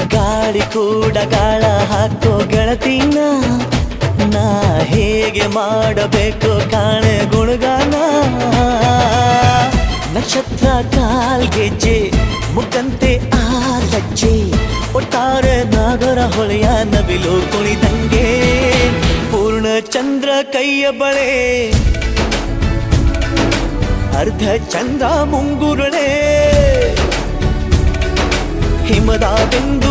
ಗಾಳಿ ಕೂಡ ಗಾಳ ಹಾಕೋ ಗೆಳತಿನ ನಾ ಹೇಗೆ ಮಾಡಬೇಕು ಕಾಣೆ ಗುಣಗಾನ ನಕ್ಷತ್ರ ಕಾಲ್ಗೆಜ್ಜೆ ಮುಖಂತೆ ಆ ಲಜ್ಜೆ ಒಟ್ಟಾರೆ ನಾಗರ ಹೊಳೆಯ ನವಿಲು ಕುಣಿದಂಗೆ ಪೂರ್ಣ ಚಂದ್ರ ಕೈಯ ಬಳೆ ಅರ್ಧ ಚಂದ್ರ ಮುಂಗುರುಳೆ ಹಿಮದ ಬಿಂದು